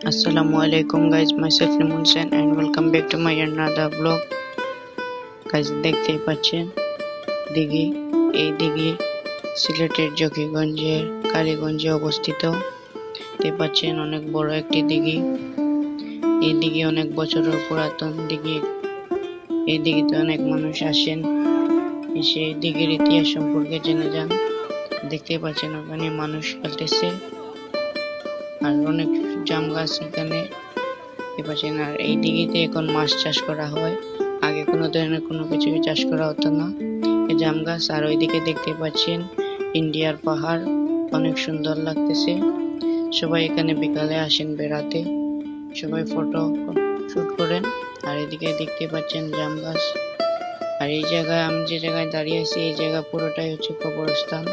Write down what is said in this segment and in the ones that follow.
Assalamualaikum guys, myself Limun Sen and welcome back to my another vlog. Guys, দেখতেই পাচ্ছেন দিঘি। এই দিঘি সিলেটের জকিগঞ্জের কালীগঞ্জে অবস্থিত। দেখতে পাচ্ছেন অনেক বড় একটি দিঘি। এই দিঘি অনেক বছরের পুরাতন দিঘি। এই দিঘিতে অনেক মানুষ আসেন, এসে দিঘির ইতিহাস সম্পর্কে জেনে যান। দেখতেই পাচ্ছেন ওখানে মানুষ খেলতেছে আর অনেক জাম গাছ এখানে পাচ্ছেন। আর এই দিঘিতে এখন মাছ চাষ করা হয়, আগে কোনো ধরনের কোনো কিছু চাষ করা হতো না। এই জাম গাছ আর ওইদিকে দেখতে পাচ্ছেন ইন্ডিয়ার পাহাড়, অনেক সুন্দর লাগতেছে। সবাই এখানে বিকালে আসেন বেড়াতে, সবাই ফটো শুট করেন। আর এদিকে দেখতে পাচ্ছেন জাম গাছ। আর এই জায়গায় আমি যে জায়গায় দাঁড়িয়ে আছি, এই জায়গা পুরোটাই হচ্ছে কবরস্থান।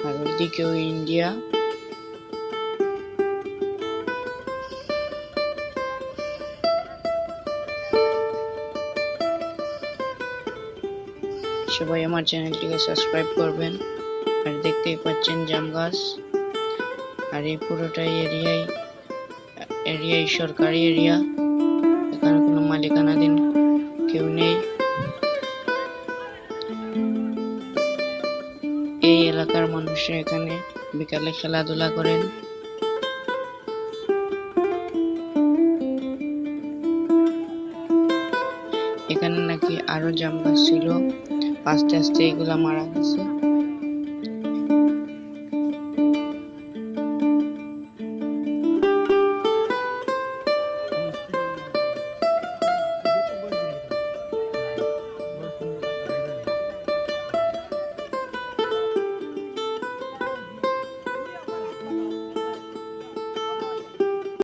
আর ওইদিকেও ইন্ডিয়া। সবাই আমার চ্যানেলটিকে সাবস্ক্রাইব করবেন। আর দেখতেই পাচ্ছেন জাম গাছ। আর এই পুরোটাই এরিয়াই সরকারি এরিয়া, এখানে কোনো মালিকানাধীন কেউ নেই। এই এলাকার মানুষরা এখানে বিকালে খেলাধুলা করেন। এখানে নাকি আরো জাম গাছ ছিল, আস্তে আস্তে এগুলা মারা গেছে।